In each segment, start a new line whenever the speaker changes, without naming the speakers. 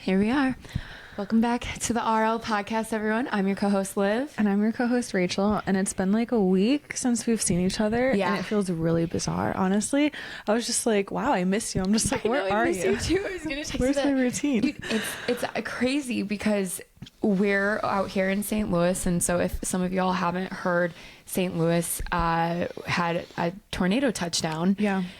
here we are. Welcome back to the RL podcast, everyone. I'm your co-host, Liv.
And I'm your co-host, Rachel. And it's been like a week since we've seen each other.
Yeah.
And it feels really bizarre, honestly. I was just like, wow, I miss you. I'm just like, where are you?
I miss you too. I was going to text
Where's my routine?
Dude, it's crazy because we're out here in St. Louis. And so if some of y'all haven't heard, St. Louis had a tornado touchdown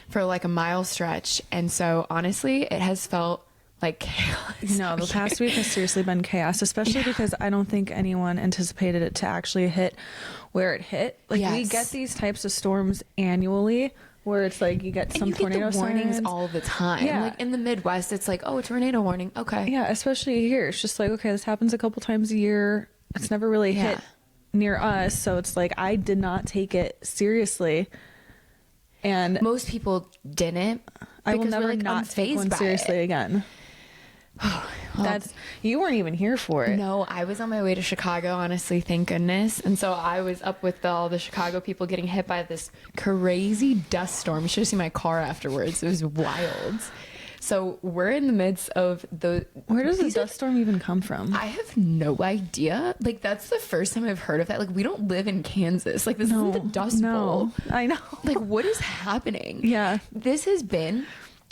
for like a mile stretch. And so honestly, it has felt like chaos.
No, the past week has seriously been chaos, especially because I don't think anyone anticipated it to actually hit where it hit. Like we get these types of storms annually where it's like you get some tornado
warnings
sirens
all the time. Yeah. Like in the Midwest, it's like, oh, a tornado warning. Okay.
Yeah, especially here. It's just like, okay, this happens a couple times a year. It's never really hit near us. So it's like I did not take it seriously. And
most people didn't.
I will never not take one seriously again. You weren't even here for it.
No, I was on my way to Chicago, honestly, thank goodness. And so I was up with all the Chicago people getting hit by this crazy dust storm. You should have seen my car afterwards. It was wild. So we're in the midst of
where does the dust storm even come from?
I have no idea. Like, that's the first time I've heard of that. Like, we don't live in Kansas. Like, this isn't the Dust Bowl.
I know.
Like, what is happening?
Yeah.
This has been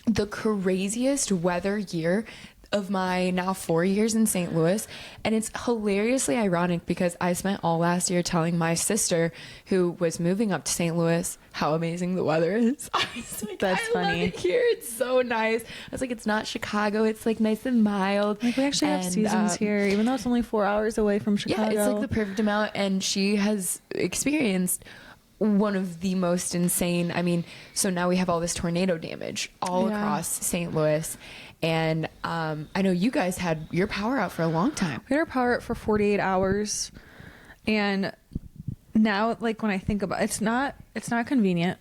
the craziest weather year of my now 4 years in St. Louis, and it's hilariously ironic because I spent all last year telling my sister who was moving up to St. Louis how amazing the weather is. I was like,
that's funny.
love it here. It's so nice. I was like, it's not Chicago. It's like nice and mild.
Like we actually have seasons here, even though it's only 4 hours away from Chicago.
Yeah, it's like the perfect amount, and she has experienced one of the most insane. I mean, so now we have all this tornado damage all across St. Louis. And I know you guys had your power out for a long time.
We had our power out for 48 hours. And now, like, when I think about it, it's not convenient.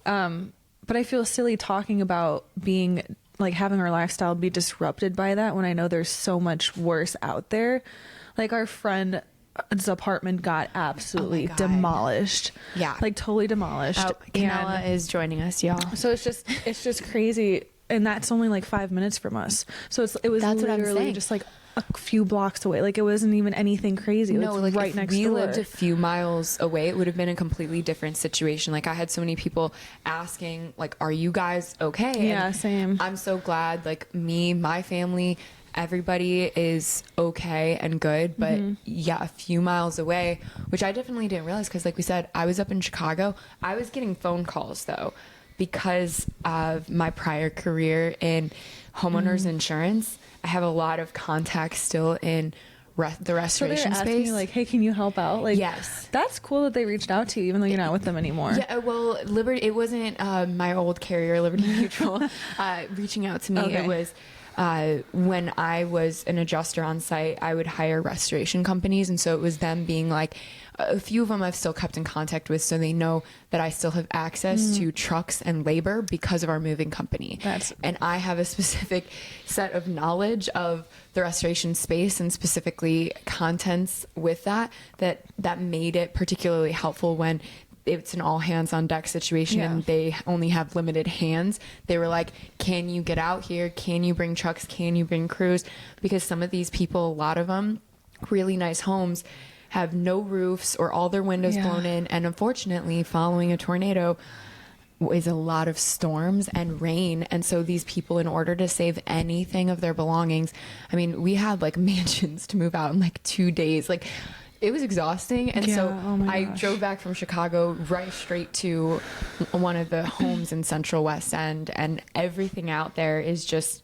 But I feel silly talking about being, like, having our lifestyle be disrupted by that when I know there's so much worse out there. Like, our friend's apartment got absolutely demolished.
Yeah.
Like, totally demolished.
Canella is joining us, y'all.
So it's just crazy. And that's only like 5 minutes from us. So it was literally just like a few blocks away. Like it wasn't even anything crazy.
No, like
right next door.
We lived a few miles away, it would have been a completely different situation. Like I had so many people asking, like, are you guys okay?
Yeah,
and
same.
I'm so glad, like me, my family, everybody is okay and good. But yeah, a few miles away, which I definitely didn't realize because like we said, I was up in Chicago. I was getting phone calls though, because of my prior career in homeowners insurance. I have a lot of contacts still in the restoration
so
space.
You like, hey, can you help out? Like,
yes,
that's cool that they reached out to you, even though you're not with them anymore.
Yeah, well, Liberty. It wasn't my old carrier, Liberty Mutual, reaching out to me. Okay. It was when I was an adjuster on site. I would hire restoration companies, and so it was them being like, a few of them I've still kept in contact with, so they know that I still have access to trucks and labor because of our moving company. And I have a specific set of knowledge of the restoration space and specifically contents with that made it particularly helpful when it's an all hands on deck situation and they only have limited hands. They were like, can you get out here? Can you bring trucks? Can you bring crews? Because some of these people, a lot of them, really nice homes, have no roofs or all their windows blown in. And unfortunately, following a tornado is a lot of storms and rain. And so these people, in order to save anything of their belongings, I mean, we had like mansions to move out in like 2 days. Like, it was exhausting. And so I drove back from Chicago right straight to one of the homes in Central West End, and everything out there is just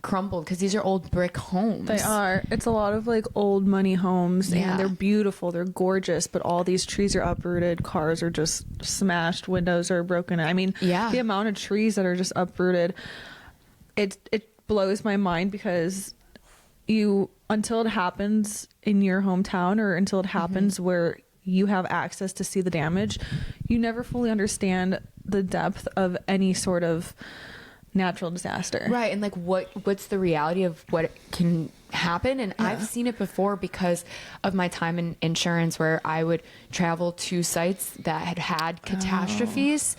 crumbled because these are old brick homes.
They are. It's a lot of like old money homes, and they're beautiful, they're gorgeous, but all these trees are uprooted, cars are just smashed, windows are broken. I mean, the amount of trees that are just uprooted, it blows my mind because until it happens in your hometown or until it happens where you have access to see the damage, you never fully understand the depth of any sort of natural disaster.
Right. And like what's the reality of what can happen. And I've seen it before because of my time in insurance, where I would travel to sites that had catastrophes.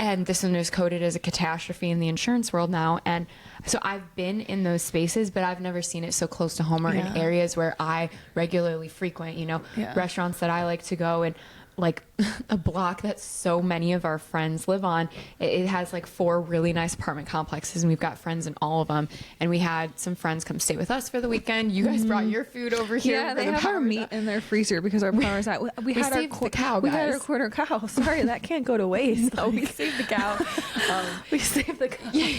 And this one is coded as a catastrophe in the insurance world now. And so I've been in those spaces, but I've never seen it so close to home or in areas where I regularly frequent, you know, restaurants that I like to go, and like a block that so many of our friends live on. It has like 4 really nice apartment complexes, and we've got friends in all of them. And we had some friends come stay with us for the weekend. You guys brought your food over here.
Yeah, they have our meat in their freezer because our power's out. We had our
cow.
We had our quarter cow. Sorry, that can't go to waste.
No, we saved the cow.
We saved the cow.
You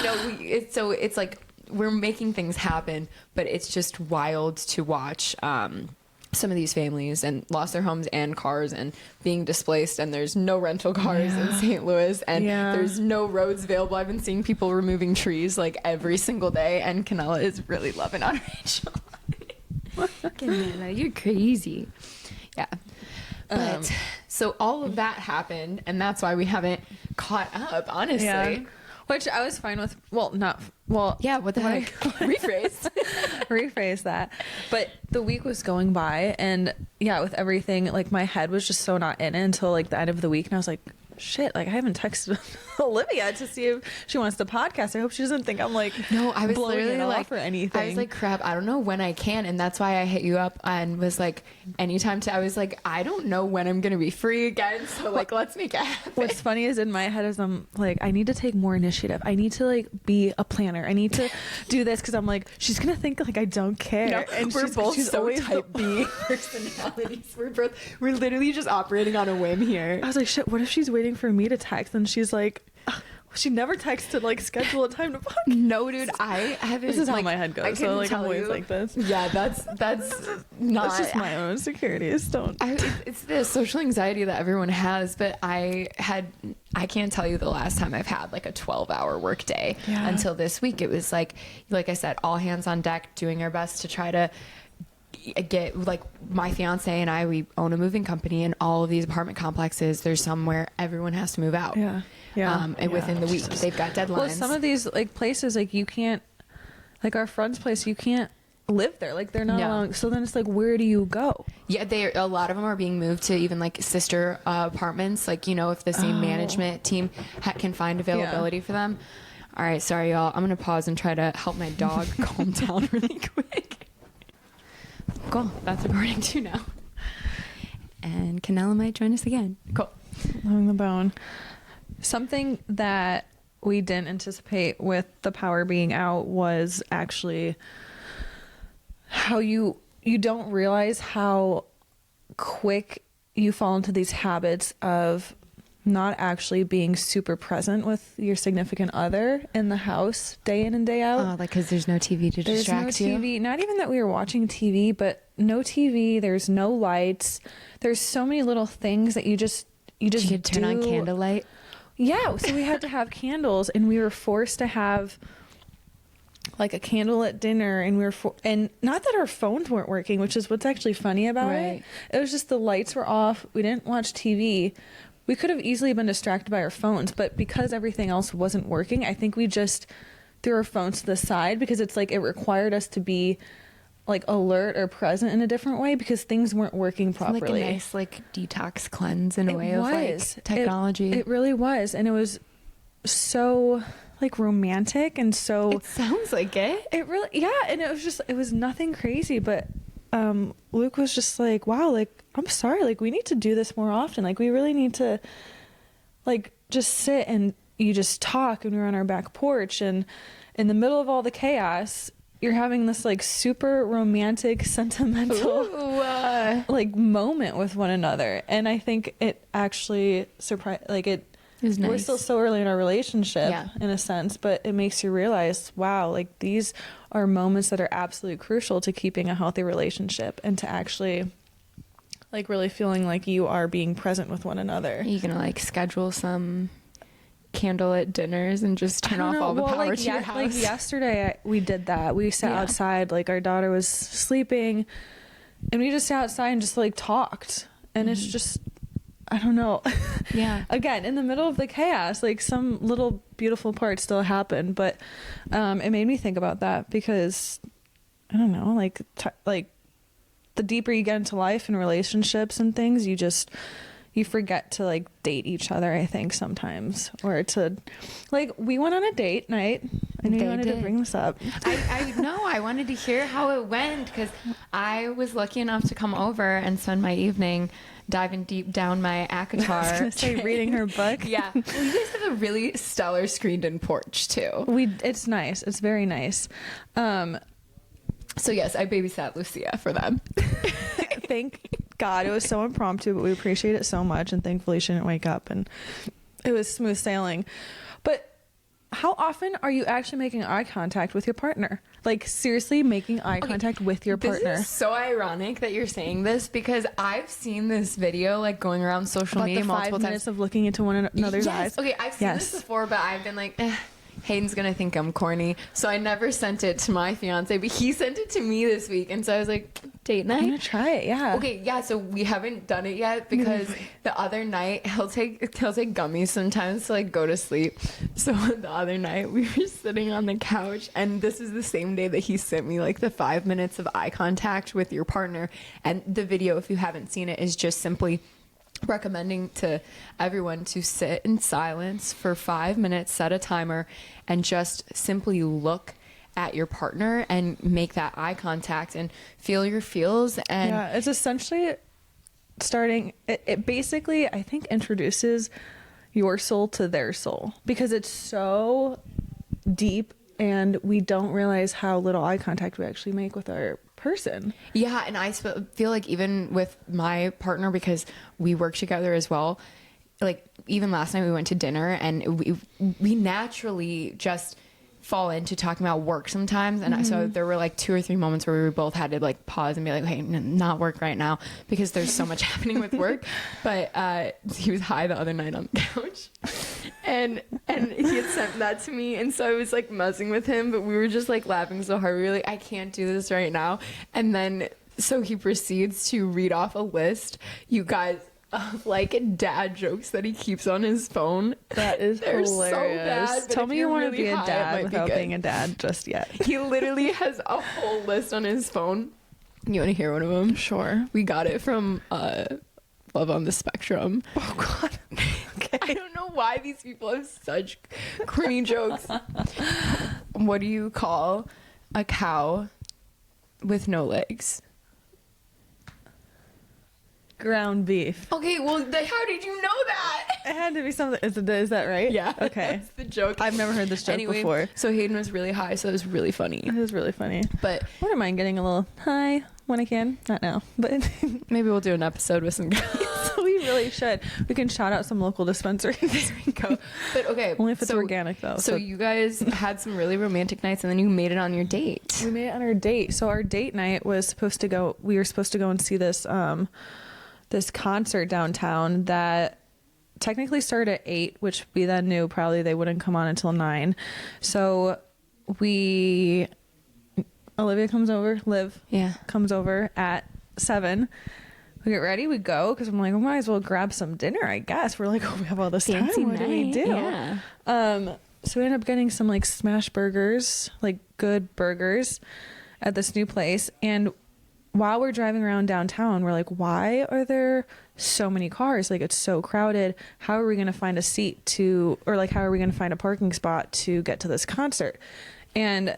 know, it's like we're making things happen, but it's just wild to watch. Some of these families and lost their homes and cars and being displaced, and there's no rental cars in St. Louis, and there's no roads available. I've been seeing people removing trees like every single day, and Canella is really loving on Rachel.
Canella, you're crazy.
Yeah. But so all of that happened, and that's why we haven't caught up, honestly.
Yeah. Which I was fine with. Well,
yeah, what the heck?
Rephrase that. But the week was going by, and with everything, like my head was just so not in it until like the end of the week, and I was like, shit, like I haven't texted Olivia to see if she wants to podcast. I hope she doesn't think I'm like
I was
blowing
literally
it
like
off or anything.
I was like, crap, I don't know when I can, and that's why I hit you up and was like, anytime I was like, I don't know when I'm gonna be free again, so like let's make it happen.
What's funny is in my head is I'm like, I need to take more initiative. I need to like be a planner. I need to do this because I'm like, she's gonna think like I don't care.
No,
and
we're both
she's
so
always
type B personalities. We're literally just operating on a whim here.
I was like, shit, what if she's waiting for me to text and she's like, she never texted like schedule a time to podcast.
No, dude, I haven't.
This is how my head goes. So like I'm always like this.
Yeah, that's not.
That's just my own securities.
It's the social anxiety that everyone has, but I can't tell you the last time I've had like a 12-hour work day until this week. It was like I said, all hands on deck, doing our best to try to get, like, my fiance and I, we own a moving company, and all of these apartment complexes, there's some where everyone has to move out. And within the week they've got deadlines.
Well, some of these like places, like you can't, like our friend's place, you can't live there, like they're not allowing, so then it's like, where do you go?
A lot of them are being moved to even like sister apartments, like, you know, if the same management team can find availability for them. All right, sorry y'all, I'm gonna pause and try to help my dog calm down really quick. Cool, that's recording too now. And Canella might join us again. Cool.
Loving the bone. Something that we didn't anticipate with the power being out was actually how you don't realize how quick you fall into these habits of not actually being super present with your significant other in the house day in and day out.
Like, because there's no TV to distract you.
There's no TV. Not even that we were watching TV, but no TV. There's no lights. There's so many little things that you could
turn on candlelight.
Yeah, so we had to have candles, and we were forced to have like a candle at dinner, and and not that our phones weren't working, which is what's actually funny about it. It was just the lights were off. We didn't watch TV. We could have easily been distracted by our phones, but because everything else wasn't working, I think we just threw our phones to the side, because it's like it required us to be like alert or present in a different way because things weren't working properly.
Like a nice like detox cleanse in a way of like technology.
It really was, and it was so like romantic, and so
it sounds like it.
It really, and it was nothing crazy, but Luke was just like, wow, like, I'm sorry, like, we need to do this more often. Like, we really need to, like, just sit and you just talk. And we were on our back porch, and in the middle of all the chaos, you're having this, like, super romantic, sentimental, like, moment with one another. And I think it actually surprised, like, it was nice. We're still so early in our relationship, in a sense, but it makes you realize, wow, like, these are moments that are absolutely crucial to keeping a healthy relationship and to actually like really feeling like you are being present with one another.
Are you gonna like schedule some candlelit dinners and just turn off all the power
like,
to your house?
Like yesterday we did that. We sat outside, like our daughter was sleeping, and we just sat outside and just like talked, and it's just, I don't know. Again, in the middle of the chaos, like some little beautiful parts still happen, but it made me think about that because I don't know, like the deeper you get into life and relationships and things, you forget to like date each other, I think, sometimes, or to like, we went on a date night. I knew you wanted to bring this up.
I know, I wanted to hear how it went, because I was lucky enough to come over and spend my evening diving deep down my ACOTAR.
I was gonna say, reading her book.
Yeah. Well, you guys have a really stellar screened-in porch too.
It's nice. It's very nice.
So yes, I babysat Lucia for them.
Thank God, it was so impromptu, but we appreciate it so much, and thankfully she didn't wake up and it was smooth sailing. But how often are you actually making eye contact with your partner? Like, seriously making eye contact with your partner?
This is so ironic that you're saying this, because I've seen this video like going around social media multiple
5 minutes of looking into one another's eyes.
Okay, I've seen this before, but I've been like, Hayden's gonna think I'm corny, so I never sent it to my fiance, but he sent it to me this week, and so I was like, date night?
I'm gonna try it, yeah.
Okay, yeah, so we haven't done it yet, because the other night he'll take gummies sometimes to like go to sleep. So the other night we were sitting on the couch, and this is the same day that he sent me like the 5 minutes of eye contact with your partner, and the video, if you haven't seen it, is just simply recommending to everyone to sit in silence for 5 minutes, set a timer, and just simply look at your partner and make that eye contact and feel your feels. And
yeah, it's essentially starting, it basically, I think, introduces your soul to their soul, because it's so deep and we don't realize how little eye contact we actually make with our person.
Yeah, and I feel like even with my partner, because we work together as well, like even last night we went to dinner, and we naturally just fall into talking about work sometimes, and so there were like 2 or 3 moments where we both had to like pause and be like, hey, not work right now, because there's so much happening with work. But he was high the other night on the couch, and he had sent that to me, and so I was like messing with him, but we were just like laughing so hard, we were like, I can't do this right now. And then so he proceeds to read off a list, you guys, of like dad jokes that he keeps on his phone.
That is
They're
hilarious.
So bad.
Tell me you want to
really
be a
high,
dad without being a dad just yet.
He literally has a whole list on his phone. You want to hear one of them?
Sure.
We got it from Love on the Spectrum.
Oh God. Okay.
I don't know why these people have such corny jokes. What do you call a cow with no legs?
Ground beef.
Okay, well, how did you know that?
It had to be something. Is that right?
Yeah.
Okay.
That's the joke.
I've never heard this joke before.
So Hayden was really high, so it was really funny.
It was really funny.
But
I wouldn't mind getting a little high when I can. Not now, but
maybe we'll do an episode with some guys.
We really should. We can shout out some local dispensaries.
There we go. But okay.
Only if it's organic, though.
So you guys had some really romantic nights, and then you made it on your date.
We made it on our date. So our date night was supposed to go. We were supposed to go and see this this concert downtown that technically started at 8, which we then knew probably they wouldn't come on until 9. So Olivia comes over, comes over at 7. We get ready, we go, because I'm like, we might as well grab some dinner, I guess. We're like, oh, we have all this
Fancy
time. What do we do?
Yeah.
So we ended up getting some like smash burgers, like good burgers at this new place. And while we're driving around downtown, we're like, why are there so many cars? Like, it's so crowded. How are we going to find a seat how are we going to find a parking spot to get to this concert? And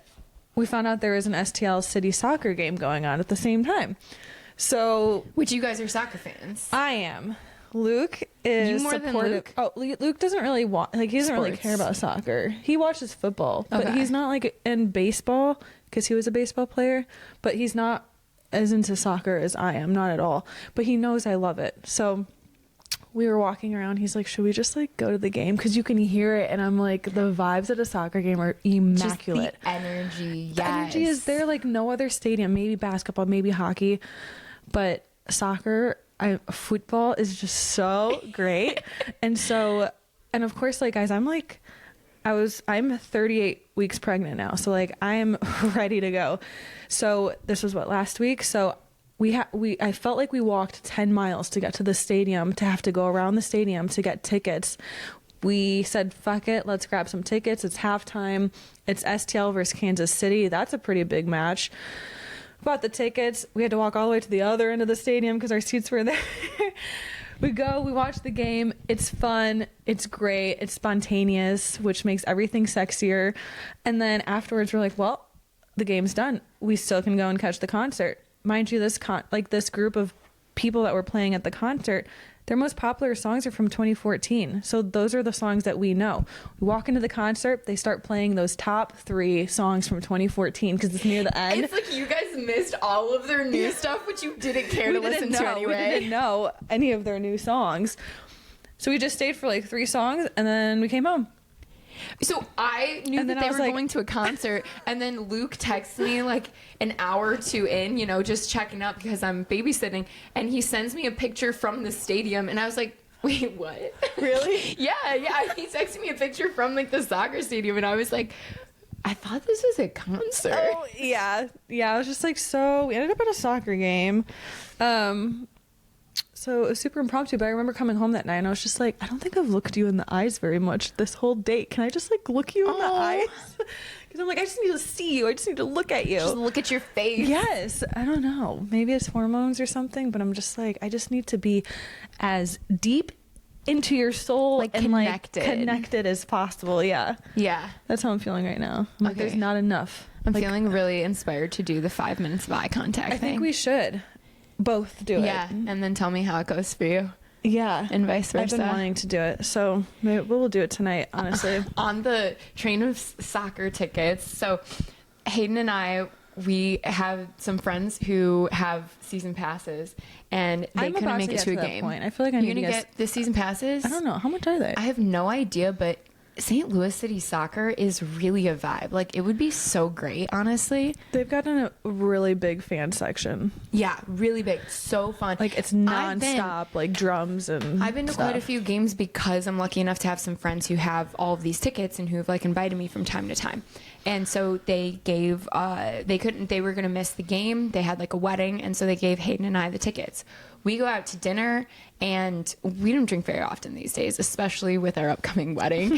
we found out there was an STL City soccer game going on at the same time. So,
which you guys are soccer fans.
I am. Luke is
you more
supportive.
Than Luke?
Oh, Luke doesn't really he doesn't really care about soccer. He watches football, but he's not like in baseball, because he was a baseball player, but he's not as into soccer as I am, not at all. But he knows I love it. So we were walking around. He's like, should we just like go to the game? Because you can hear it. And I'm like, the vibes at a soccer game are immaculate.
Just the energy. Yes.
The energy is there like no other stadium. Maybe basketball, maybe hockey. But soccer, football is just so great. And of course, like, guys, I'm 38 weeks pregnant now. So like, I am ready to go. So this was last week. So I felt like we walked 10 miles to get to the stadium, to have to go around the stadium to get tickets. we said, fuck it, let's grab some tickets. It's halftime. It's STL versus Kansas City. That's a pretty big match. Bought the tickets. We had to walk all the way to the other end of the stadium because our seats were there. We go, we watch the game. It's fun. It's great. It's spontaneous, which makes everything sexier. And then afterwards, we're like, well, the game's done. We still can go and catch the concert. Mind you, this group of people that were playing at the concert, their most popular songs are from 2014. So those are the songs that we know. We walk into the concert, they start playing those top 3 songs from 2014 because it's near the end.
It's like you guys missed all of their new stuff, which you didn't care to listen to anyway.
We didn't know any of their new songs. So we just stayed for like 3 songs and then we came home.
So I knew that they were going to a concert, and then Luke texts me like an hour or 2 in, just checking up because I'm babysitting, and he sends me a picture from the stadium, and I was like, wait, what?
Really?
yeah. He texted me a picture from like the soccer stadium, and I was like, I thought this was a concert.
Oh, yeah. I was just like, so we ended up at a soccer game. So it was super impromptu, but I remember coming home that night and I was just like, I don't think I've looked you in the eyes very much this whole date. Can I just like look you in the eyes? Because I'm like, I just need to see you. I just need to look at you.
Just look at your face.
Yes. I don't know. Maybe it's hormones or something, but I'm just like, I just need to be as deep into your soul
like
and
connected
as possible. Yeah. That's how I'm feeling right now. I'm like, there's not enough.
I'm feeling really inspired to do the 5 minutes of eye contact
I think we should both do it.
Yeah, and then tell me how it goes for you.
Yeah.
And vice versa.
I've been wanting to do it, so maybe we'll do it tonight, honestly.
On the train of soccer tickets, so Hayden and I, we have some friends who have season passes, and they couldn't make it to a game.
I feel like I need to
get the season passes.
I don't know. How much are they?
I have no idea, but St. Louis City Soccer is really a vibe. Like, it would be so great, honestly.
They've got a really big fan section.
Yeah, really big. So fun.
Like, it's nonstop, like drums and
I've been to quite a few games because I'm lucky enough to have some friends who have all of these tickets and who've like invited me from time to time. And so they gave, they were going to miss the game. They had like a wedding. And so they gave Hayden and I the tickets. We go out to dinner, and we don't drink very often these days, especially with our upcoming wedding.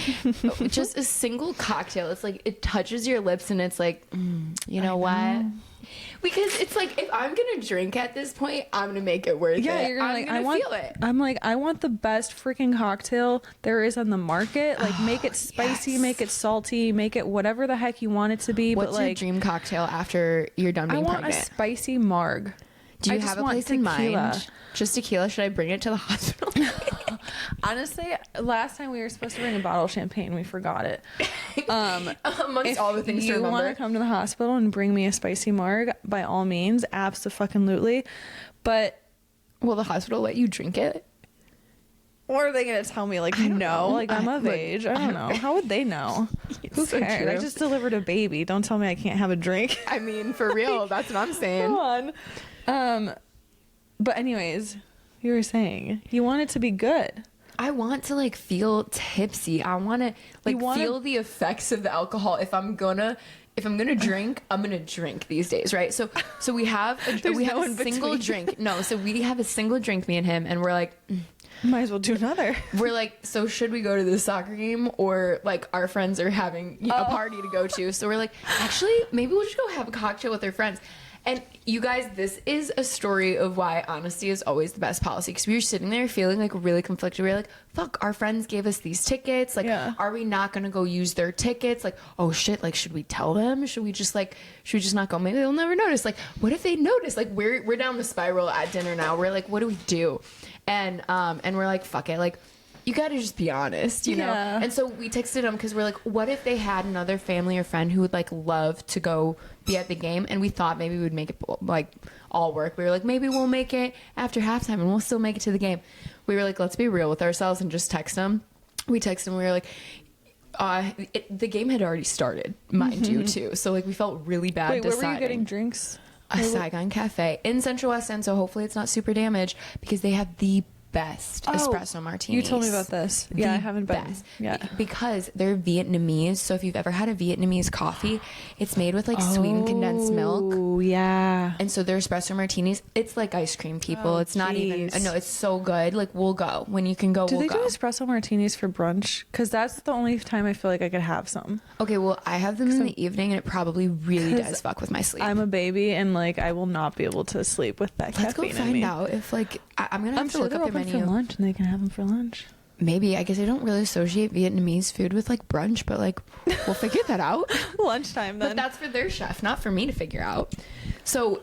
Just a single cocktail. It's like, it touches your lips, and it's like, you know what? Because it's like, if I'm going to drink at this point, I'm going to make it worth it.
Yeah, you're
I'm going to feel it.
I'm like, I want the best freaking cocktail there is on the market. Like, make it spicy, make it salty, make it whatever the heck you want it to be.
What's your dream cocktail after you're done being pregnant?
I want a spicy marg.
Do you have a place in mind? Just tequila? Should I bring it to the hospital?
Honestly, last time we were supposed to bring a bottle of champagne, we forgot it.
Amongst all the things to remember.
If you want to come to the hospital and bring me a spicy marg, by all means, abso-fucking-lutely. But
will the hospital let you drink it?
Or are they going to tell me, like, no, like, I'm of age? I don't know. How would they know? Who cares? I just delivered a baby. Don't tell me I can't have a drink.
I mean, for real, that's what I'm saying.
Come on. But anyways, you were saying you want it to be good.
I want to like feel tipsy. I want to feel the effects of the alcohol. If I'm gonna drink, I'm gonna drink these days, right? So we have a single drink. No, so we have a single drink, me and him, and we're like,
might as well do another.
We're like, so should we go to the soccer game, or like our friends are having a party to go to? So we're like, actually, maybe we'll just go have a cocktail with our friends. And you guys, this is a story of why honesty is always the best policy. Because we were sitting there feeling like really conflicted. We were like, fuck, our friends gave us these tickets. Like, are we not going to go use their tickets? Like, oh shit, like, should we tell them? Should we just not go? Maybe they'll never notice. Like, what if they notice? Like, we're down the spiral at dinner now. We're like, what do we do? And we're like, fuck it. Like, you got to just be honest, you know? And so we texted them because we're like, what if they had another family or friend who would like love to go be at the game? And we thought maybe we would make it like all work. We were like, maybe we'll make it after halftime and we'll still make it to the game. We were like, let's be real with ourselves and just text them. We texted them. We were like, the game had already started, mind you, too. So like we felt really bad.
Wait, where were you getting drinks?
A Saigon Cafe in Central West End. So hopefully it's not super damaged because they have the best espresso martinis.
You told me about this. Yeah, I haven't been.
Best.
Yeah.
Because they're Vietnamese. So if you've ever had a Vietnamese coffee, it's made with like sweetened condensed milk.
Oh, yeah.
And so their espresso martinis, it's like ice cream, people. It's not even, no, it's so good. Like, we'll go. When you can go, we'll go.
Do they do espresso martinis for brunch? Because that's the only time I feel like I could have some.
Okay, well, I have them in the evening, and it probably really does fuck with my sleep.
I'm a baby, and like I will not be able to sleep with that
Let's
caffeine
go find out if like I'm gonna have to look up their menu.
For lunch, and they can have them for lunch.
Maybe. I guess I don't really associate Vietnamese food with like brunch, but like we'll figure that out.
Lunchtime then.
But that's for their chef, not for me to figure out. So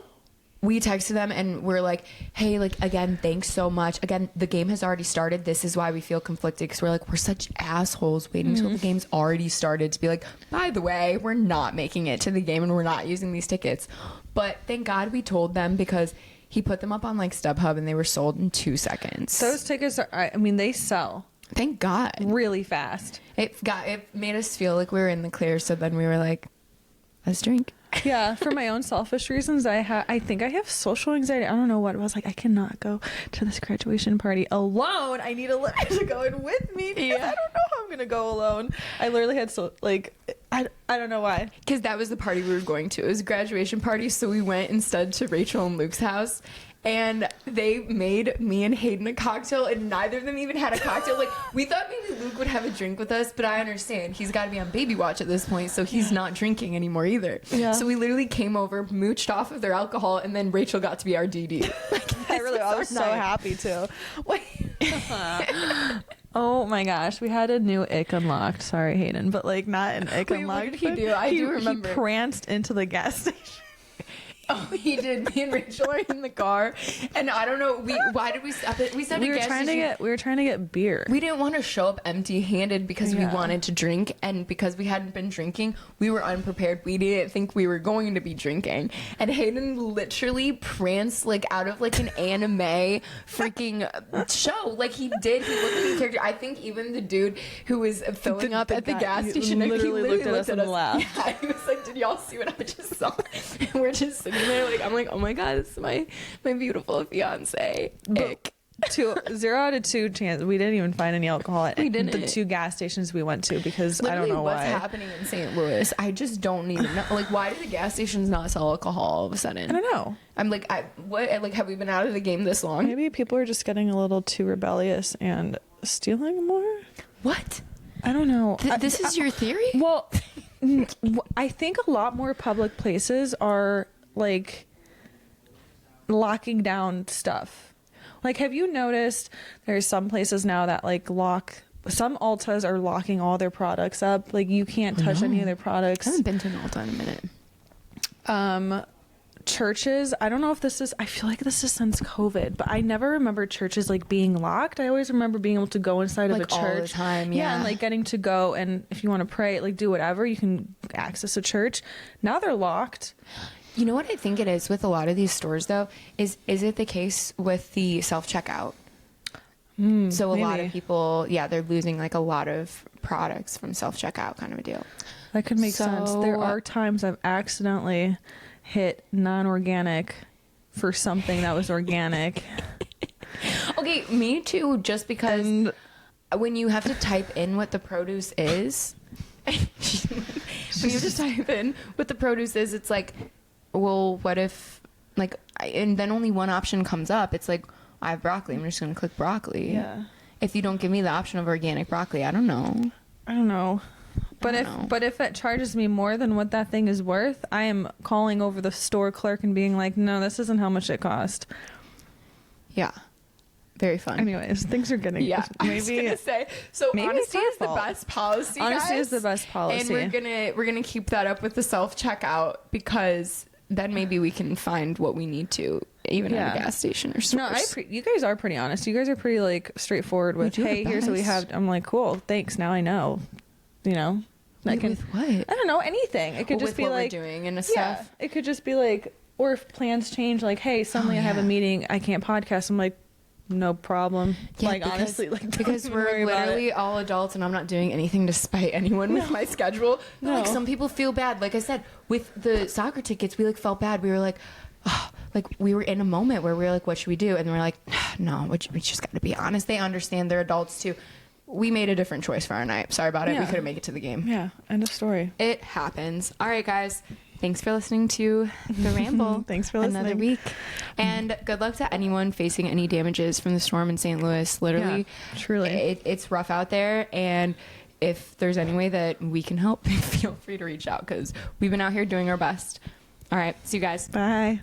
we texted them and we're like, hey, like, again, thanks so much. Again, the game has already started. This is why we feel conflicted, because we're like, we're such assholes waiting until the game's already started to be like, by the way, we're not making it to the game and we're not using these tickets. But thank God we told them, because he put them up on like StubHub and they were sold in 2 seconds.
Those tickets are, I mean, they sell.
Thank God.
Really fast.
It made us feel like we were in the clear. So then we were like, let's drink.
Yeah, for my own selfish reasons, I think I have social anxiety. I don't know what it was. Like, I cannot go to this graduation party alone. I need a Olivia to go in with me, because I don't know how I'm gonna go alone. I literally had I don't know why.
Because that was the party we were going to. It was a graduation party, so we went instead to Rachel and Luke's house. And they made me and Hayden a cocktail, and neither of them even had a cocktail. Like, we thought maybe Luke would have a drink with us, but I understand. He's got to be on baby watch at this point, so he's not drinking anymore either. Yeah. So we literally came over, mooched off of their alcohol, and then Rachel got to be our DD. Like,
I was so happy too. Wait. Oh my gosh, we had a new ick unlocked. Sorry, Hayden, but like not an ick unlocked.
What did he do? I do remember.
He pranced into the gas station.
Oh, he did. Me and Rachel are in the car, and I don't know. Why did we stop it? We stopped at a gas station.
We were trying to get beer.
We didn't want to show up empty-handed because we wanted to drink, and because we hadn't been drinking, we were unprepared. We didn't think we were going to be drinking, and Hayden literally pranced like out of like an anime freaking show. Like he did. He looked like a character. I think even the dude who was filling up at the gas station, he literally looked at us and laughed. Yeah, he was like, "Did y'all see what I just saw?" And we're just sitting there, like, I'm like, oh my God, this is my beautiful fiance. Ick.
0 out of 2 chance. We didn't even find any alcohol at the 2 gas stations we went to, because
literally,
I don't know
what's
why.
happening in St. Louis. I just don't need to know. Like, why do the gas stations not sell alcohol all of a sudden?
I don't know.
I'm like, what? Like, have we been out of the game this long?
Maybe people are just getting a little too rebellious and stealing more.
What?
I don't know.
This is your theory?
Well, I think a lot more public places are like locking down stuff. Like, have you noticed there's some places now that like some Ultas are locking all their products up? Like, you can't touch any of their products.
I haven't been to an Ulta in a minute.
Churches, I don't know if this is, I feel like this is since COVID, but I never remember churches like being locked. I always remember being able to go inside of a church
all the time. Yeah,
and like getting to go, and if you want to pray, like do whatever, you can access a church. Now they're locked.
You know what I think it is with a lot of these stores, though, is it the case with the self-checkout? So a lot of people, they're losing like a lot of products from self-checkout, kind of a deal.
That could make sense. There are times I've accidentally hit non-organic for something that was organic.
Okay, me too, just because when you have to type in what the produce is, when you have to type in what the produce is, it's like, well, what if, like, and then only one option comes up. It's like, I have broccoli. I'm just going to click broccoli.
Yeah.
If you don't give me the option of organic broccoli, I don't know.
But if it charges me more than what that thing is worth, I am calling over the store clerk and being like, no, this isn't how much it cost.
Yeah. Very fun.
Anyways, things are getting...
Yeah, maybe, I was gonna say. So honesty is the best policy,
Honesty
guys.
is the best policy.
And we're gonna keep that up with the self-checkout, because then maybe we can find what we need to, even at a gas station or stores.
No, you guys are pretty honest. You guys are pretty like straightforward with, hey, here's what we have. I'm like, cool, thanks. Now I know. You know,
with what?
I don't know, anything. It could just be
what
like
we're doing and stuff.
It could just be like, or if plans change, like, hey, suddenly I have a meeting, I can't podcast. I'm like, no problem.
Yeah,
like, honestly, like,
because we're literally all adults, and I'm not doing anything to spite anyone with my schedule. No. Like, some people feel bad. Like I said, with the soccer tickets, we like felt bad. We were like, oh, like we were in a moment where we were like, what should we do? And we're like, no, we just got to be honest. They understand, they're adults too. We made a different choice for our night. Sorry about it. We couldn't make it to the game.
Yeah, end of story.
It happens. All right, guys. Thanks for listening to The Ramble.
Thanks for listening.
Another week. And good luck to anyone facing any damages from the storm in St. Louis. Literally,
truly.
It's rough out there. And if there's any way that we can help, feel free to reach out because we've been out here doing our best. All right. See you guys.
Bye.